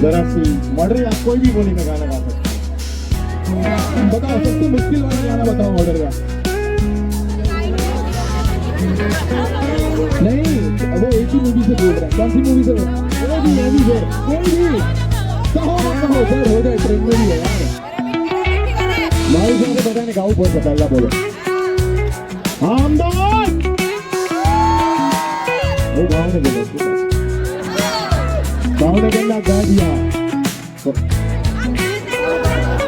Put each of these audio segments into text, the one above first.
जरा सी मॉडल आप कोई भी बोली में गाना गा सकते हैं। बताओ सबसे मुश्किल वाला गाना बताओ मॉडल का। नहीं वो एक ही मूवी से बोल रहे हैं, कौन सी मूवी से? कोई भी कहो ना कहो सर, हो जाए ट्रेंड में भी है यार। मारी से पता नहीं गाँव बोल सकता, बोलो अहमदाबाद। वो गाँव ने बोला, गाँव ने कहना गा दिया,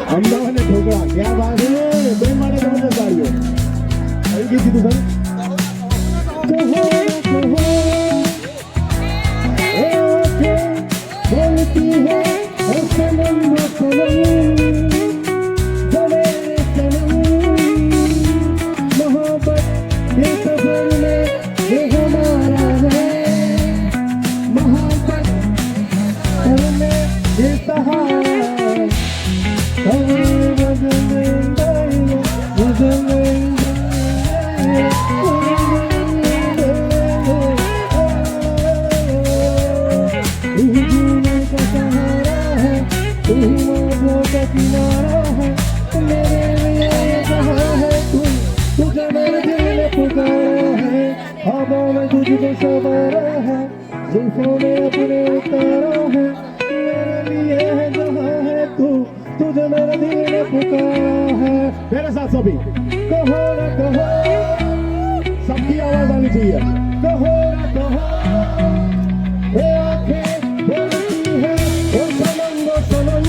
अहमदाबाद ने ठोकरा। क्या बात है, बेन मारे जबरदस्त गाड़ियों अभी की थी सर। बोलती है सनम सनम मोहब्बत ये सफर में ये हमारा है, मोहब्बत में ये सहारा किनारा है मेरे लिए कहाँ है तुझे मेरे दिल ने पुकारा है, ख्वाबों में तुझको सवारा है, जुल्फों में अपने उतारा है, मेरे लिए है जहाँ है तुझे मेरे दिल ने पुकारा है। मेरे साथ सभी कहो ना कहो, सबकी आवाज आनी चाहिए। कहो ना कहो ये आंखें बोलती है ओ सनम वो सनम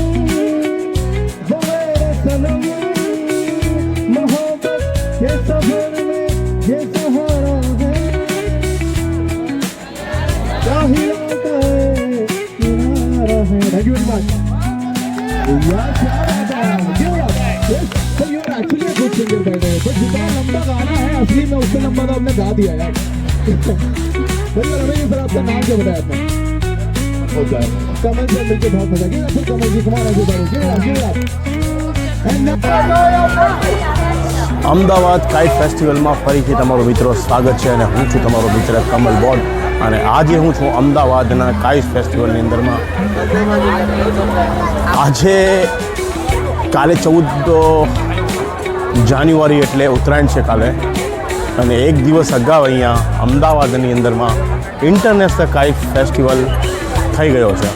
मोहब्बत के सफर में ये सहारा है, क्या हिलाता है किनारा है। थैंक यू वेरी मच यार, क्या बात है। तो you are actually good singer by the way, but जितना लंबा गाना है असली में उससे लंबा तो आपने गा दिया यार। भाई रमेश सर आपका नाम क्या बताया आपने? होता है कमल से मिलकर बहुत मजा किया। फिर कमल जी कुमार आगे बढ़ो। અમદાવાદ કાઇટ ફેસ્ટિવલમાં ફરીથી તમારો મિત્રો સ્વાગત છે અને હું છું તમારો મિત્ર કમલ બોર્ડ અને આજે હું છું અમદાવાદના કાઇટ ફેસ્ટિવલની અંદરમાં। આજે કાલે 14 જાન્યુઆરી એટલે ઉત્તરાયણ છે કાલે, અને એક દિવસ અગાઉ અહીંયા અમદાવાદની અંદરમાં ઇન્ટરનેશનલ કાઇટ ફેસ્ટિવલ થઈ ગયો છે।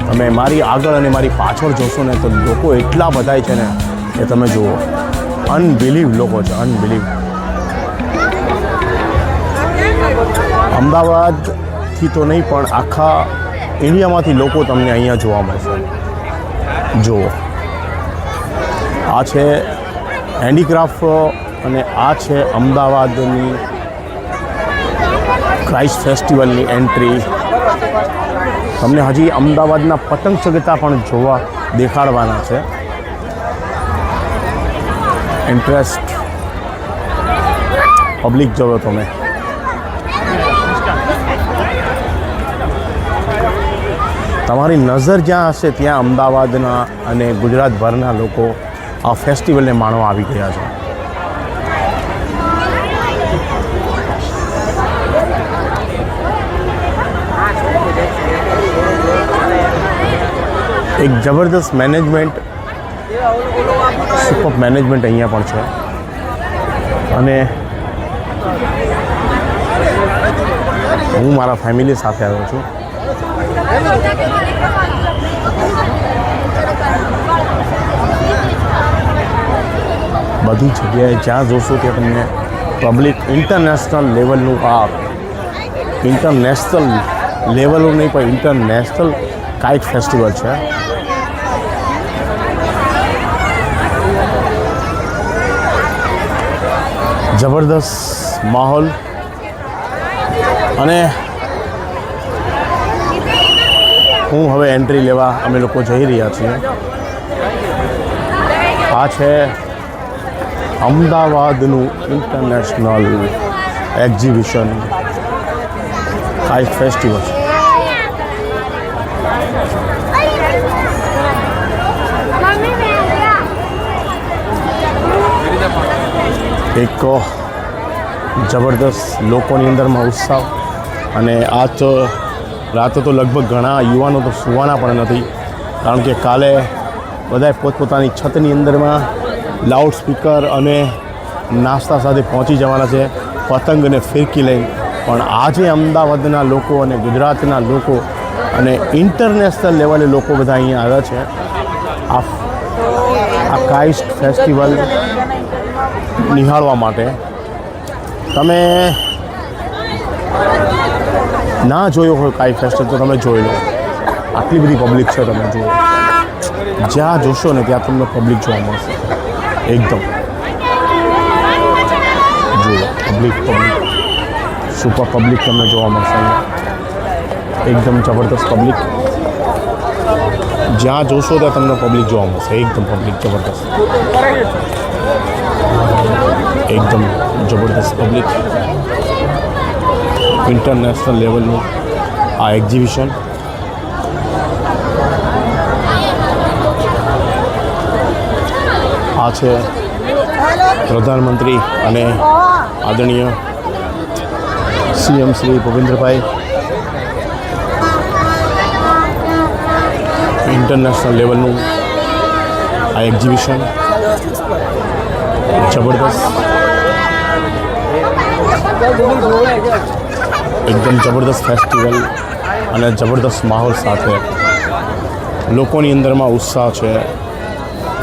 તમે મારી આગળ અને મારી પાછળ જોશો ને તો લોકો એટલા બધા છે ને એ તમે જુઓ, અનબિલીવ લોકો છે, અનબિલીવ। અમદાવાદથી તો નહીં પણ આખા ઇન્ડિયામાંથી લોકો તમને અહીંયા જોવા મળશે। જુઓ આ છે હેન્ડીક્રાફ્ટ અને આ છે અમદાવાદની ક્રાઇસ્ટ ફેસ્ટિવલની એન્ટ્રી। તમને હજી અમદાવાદના પતંગ ચગતા પણ જોવા દેખાડવાના છે। ઇન્ટરેસ્ટ પબ્લિક જોવો તમે। તમારી નજર જ્યાં હશે ત્યાં અમદાવાદના અને ગુજરાતભરના લોકો આ ફેસ્ટિવલને માણવા આવી ગયા છે। એક જબરદસ્ત મેનેજમેન્ટ, સુપર મેનેજમેન્ટ અહીંયા પણ છે। અને હું મારા ફેમિલી સાથે આવ્યો છું। બધી જગ્યાએ જ્યાં જોશો કે તમને પબ્લિક ઇન્ટરનેશનલ લેવલનું, આ ઇન્ટરનેશનલ લેવલનું નહીં પણ ઇન્ટરનેશનલ કાઇટ ફેસ્ટિવલ છે। જબરદસ્ત માહોલ। અને હું હવે એન્ટ્રી લેવા અમે લોકો જઈ રહ્યા છીએ। આ છે અમદાવાદનું ઇન્ટરનેશનલ એક્ઝિબિશન કાઇટ ફેસ્ટિવલ। એક જબરદસ્ત લોકોની અંદરમાં ઉત્સાહ, અને આ તો રાતે તો લગભગ ઘણા યુવાનો તો સુવાના પણ નથી, કારણ કે કાલે બધાએ પોતપોતાની છતની અંદરમાં લાઉડ સ્પીકર અને નાસ્તા સાથે પહોંચી જવાના છે, પતંગ અને ફિરકી લઈને. પણ આજે અમદાવાદના લોકો અને ગુજરાતના લોકો અને ઇન્ટરનેશનલ લેવલે લોકો બધા અહીંયા આવ્યા છે આ કાઇસ્ટ ફેસ્ટિવલ નિહાળવા માટે. તમે ના જોયો હોય કાઈ ફેસ્ટિવલ તો તમે જોઈ લો. આટલી બધી પબ્લિક છે, તમે જુઓ. જ્યાં જોશો ને ત્યાં તમને પબ્લિક જોવા મળશે. એકદમ જુઓ, પબ્લિક સુપર પબ્લિક તમને જોવા મળશે અહીંયા. એકદમ જબરદસ્ત પબ્લિક. જ્યાં જોશો ત્યાં તમને પબ્લિક જોવા મળશે. એકદમ પબ્લિક જબરદસ્ત, એકદમ જબરદસ્ત પબ્લિક. ઇન્ટરનેશનલ લેવલનું આ એક્ઝિબિશન. આ છે પ્રધાનમંત્રી અને આદરણીય સીએમ શ્રી ભૂપેન્દ્રભાઈ. ઇન્ટરનેશનલ લેવલનું આ એક્ઝિબિશન જબરદસ્ત, એકદમ જબરદસ્ત ફેસ્ટિવલ અને જબરદસ્ત માહોલ સાથે લોકોની અંદરમાં ઉત્સાહ છે.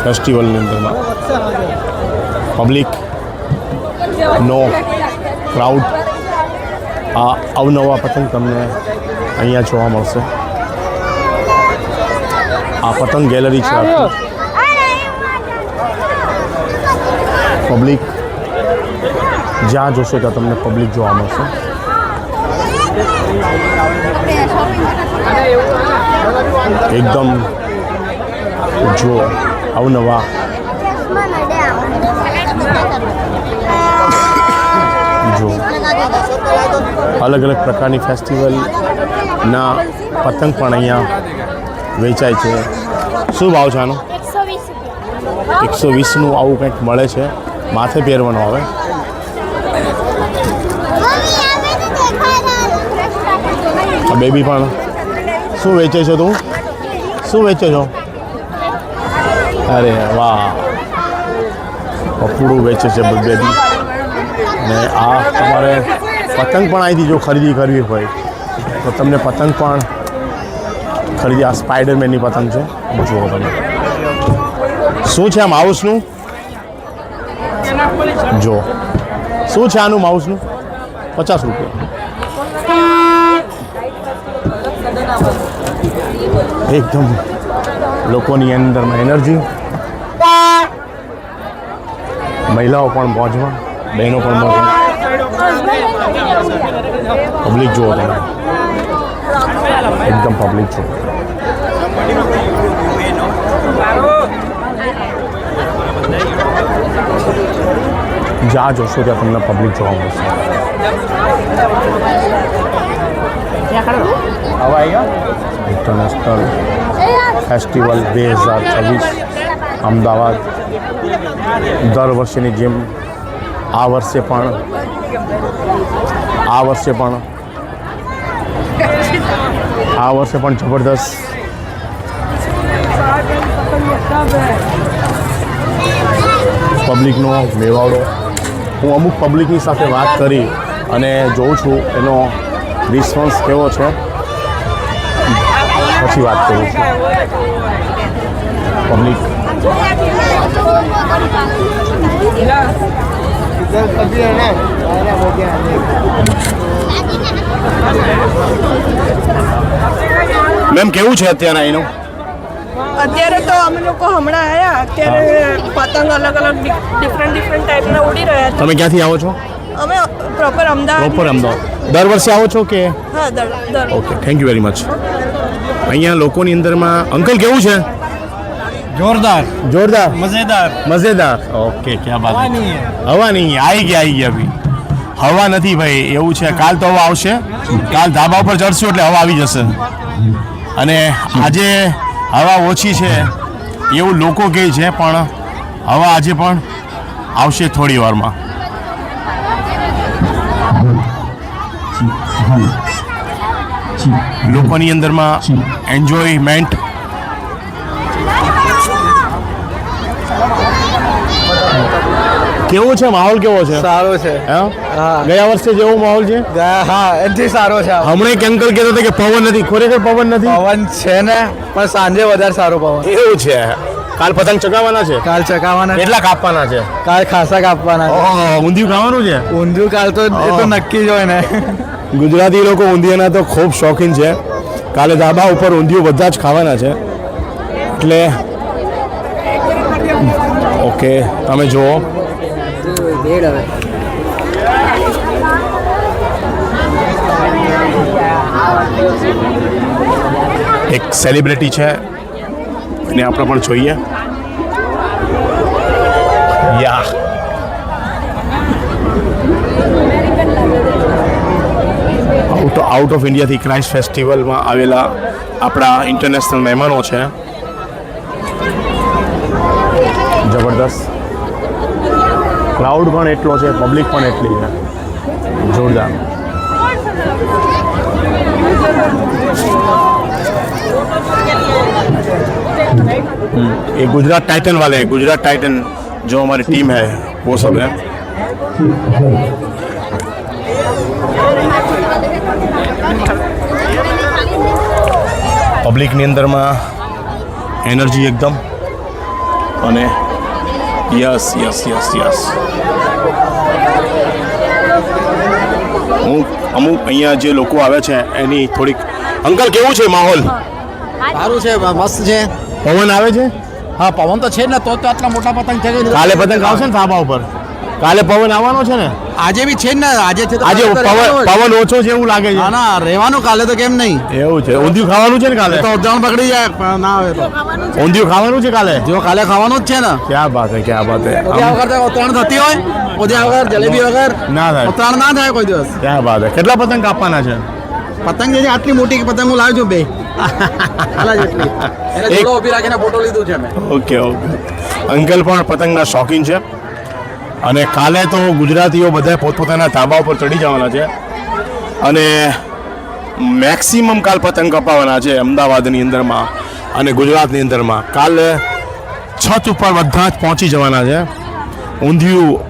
ફેસ્ટિવલની અંદરમાં પબ્લિકનો ક્રાઉડ. આ અવનવા પતંગ તમને અહીંયા જોવા મળશે. આ પતંગ ગેલેરી છે આખી. પબ્લિક જ્યાં જોશો ત્યાં તમને પબ્લિક જોવા મળશે. એકદમ જો અવનવા જો અલગ અલગ પ્રકારની ફેસ્ટિવલના પતંગ પણ અહીંયા વેચાય છે. શું ભાવ છે આનો? 120નું આવું કંઈક મળે છે. માથે પહેરવાનું આવે. આ બેબી પણ શું વેચે છે? તું શું વેચે છો? અરે વાહ, પપડું વેચે છે બેબી. ને આ તમારે પતંગ પણ અહીંથી જો ખરીદી કરવી હોય તો તમને પતંગ પણ ખરીદી. આ સ્પાઈડરમેનની પતંગ છે, જુઓ તમે. શું છે આ માઉસનું? જો શું છે આનું માઉસનું? 50 રૂપિયા. એકદમ લોકોની અંદરમાં એનર્જી. મહિલાઓ પણ મોજમાં, બહેનો પણ મોજમાં. પબ્લિક જુઓ તમે, એકદમ પબ્લિક જુઓ. જ્યાં જોશો ત્યાં તમને પબ્લિક જોવા મળશે. International festival 2026 Ahmedabad. દર વર્ષેની જેમ આ વર્ષે પણ જબરદસ્ત પબ્લિકનો મેવાડો. હું અમુક પબ્લિકની સાથે વાત કરી અને જોઉં છું એનો રિસ્પોન્સ કેવો છે, પછી વાત કરું છું. પબ્લિક મેમ કેવું છે અત્યારે અહીંનું? અત્યારે તો અમે લોકો હમણાં આવ્યા. અત્યારે પતંગ અલગ અલગ ડિફરન્ટ ટાઈપના ઉડી રહ્યા છે. તમે ક્યાંથી આવો છો? અમે પ્રોપર અમદાવાદ. દર વર્ષે આવો છો કે? હા, દર. Okay, thank you very much. અહીંયા લોકોની અંદરમાં અંકલ કેવું છે? जोरदार જોરદાર, मजेदार ઓકે, ક્યાં બાત. હવા નહીં આવી ગયા ભાઈ. હવા નથી ભાઈ, એવું છે. કાલ તો હવા આવશે. કાલ ધાબા ઉપર ચડશું એટલે હવા આવી જશે. અને આજે હવા ઓછી છે એવું લોકો કહે છે, પણ હવા આજે પણ આવશે થોડી વારમાં. લોકોની અંદરમાં એન્જોયમેન્ટ. કેવો છે માહોલ? કેવો છે? સારો છે. હા? હા. ગયા વર્ષે જેવો માહોલ છે? હા એથી સારો છે. હમણાં એક અંકલ કહેતા હતા કે પવન નથી. ખરેખર પવન નથી? પવન છે ને, પણ સાંજે વધારે સારો પવન. એવું છે. કાલ પતંગ ચગાવવાના છે? કાલ ચકાવવાના, કેટલા કાપવાના છે? કાલ ખાસા કાપવાના. ઓહો, ઊંધિયું ખાવાનું છે? ઊંધિયું કાલ તો એ તો નક્કી જ હોય ને. ગુજરાતી લોકો ઊંધિયાના તો ખૂબ શોખીન છે. કાલે ધાબા ઉપર ઊંધિયું બધા જ ખાવાના છે. એટલે ઓકે, તમે જુઓ. એક સેલિબ્રિટી છે અને આપણે પણ જોઈએ. યા આઉટ ઓફ ઇન્ડિયાથી ક્રાઇસ્ટ ફેસ્ટિવલમાં આવેલા આપણા ઇન્ટરનેશનલ મહેમાનો છે. જબરદસ્ત. ક્રાઉડ પણ એટલો છે, પબ્લિક પણ એટલી છે. જોરદાર. ये गुजरात टाइटन वाले हैं. गुजरात टाइटन जो हमारी टीम है वो सब है. પબ્લિકની અંદરમાં એનર્જી એકદમ. અને યસ યસ યસ યસ. અમુક અહીંયા જે લોકો આવે છે એની થોડીક. અંકલ કેવું છે માહોલ? સારું છે, મસ્ત છે. પવન આવે છે? હા, પવન તો છે ને, તો આટલા મોટા પતંગ છે. કાલે પતંગ આવશે ને ધાબા ઉપર? કાલે પવન આવવાનો છે ને? આજે બી છે ને. આજે છે તો આજે પવન ઓછો છે એવું લાગે છે. ના ના, રહેવાનું કાલે તો કેમ નહીં. એવું છે. ઊંધિયું ખાવાનું છે ને કાલે? તો ઉદ્યાન પકડી જાય પણ ના આવે તો ઊંધિયું ખાવાનું છે કાલે? જો કાલે ખાવાનું જ છે ને. ક્યાં બાત હે, ક્યાં બાત હે. ઉદ્યા વગર તો ઉત્તરાયણ થતી હોય, ઉદ્યા વગર જલેબી વગર ના થાય. ઉત્તરાયણ ના થાય કોઈ દિવસ. ક્યાં બાત હે. કેટલા પતંગ કાપવાના છે? પતંગ જે છે આટલી મોટી પતંગ હું લાવ્યો છું બે. હાલા જેટલી. એને જોડો ઊભી રાખીને ફોટો લીધું છે મેં. Okay okay. અંકલ પણ પતંગના શોખીન છે. અને કાલે તો ગુજરાતીઓ બધા પોતપોતાના ધાબા ઉપર ચડી જવાના છે અને મેક્સિમમ કાલ પતંગ કપાવવાના છે અમદાવાદની અંદરમાં અને ગુજરાતની અંદરમાં. કાલ છત ઉપર બધા જ પહોંચી જવાના છે. ઊંધિયું,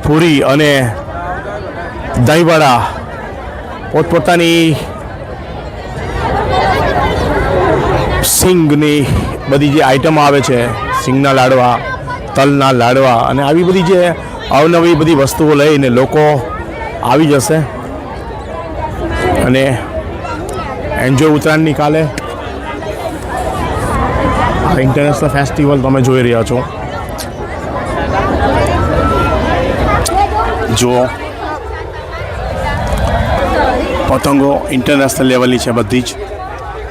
પૂરી અને દહીંવડા પોતપોતાની સિંગની બધી જે આઈટમ આવે છે, સિંગના લાડવા, તલના લાડવા અને આવી બધી જે અવનવી બધી વસ્તુઓ લઈને લોકો આવી જશે અને એન્જોય ઉત્તરાયણની કાલે ઇન્ટરનેશનલ ફેસ્ટિવલ તમે જોઈ રહ્યા છો. જુઓ, પતંગો ઇન્ટરનેશનલ લેવલની છે બધી જ.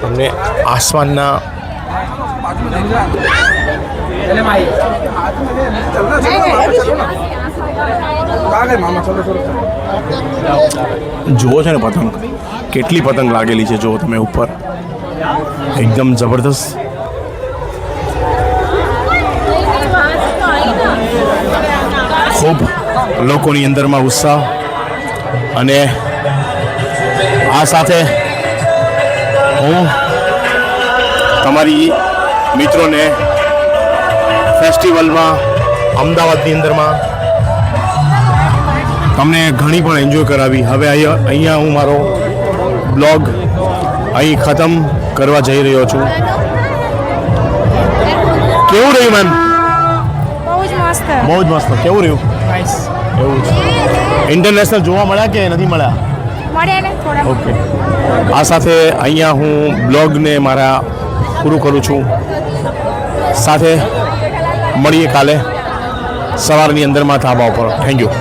તમને આસમાનના જુઓ છે ને પતંગ કેટલી પતંગ લાગેલી છે. જુઓ તમે ઉપર, એકદમ જબરદસ્ત. ખૂબ લોકોની અંદરમાં ઉત્સાહ અને આ સાથે હું તમારી મિત્રોને ફેસ્ટિવલમાં અમદાવાદની અંદરમાં તમને ઘણી પણ એન્જોય કરાવી. હવે અહીંયા હું મારો બ્લોગ અહીં ખતમ કરવા જઈ રહ્યો છું. કેવું રહ્યું મેમ? બહુ જ મસ્ત. બહુ જ મસ્ત. કેવું રહ્યું? એવું છે. ઇન્ટરનેશનલ જોવા મળ્યા કે નથી મળ્યા? મળ્યા ને થોડા. ઓકે. આ સાથે અહીંયા હું બ્લોગને મારા પૂરું કરું છું. સાથે મળીએ કાલે સવારની અંદરમાં ધાબા ઉપર. Thank you.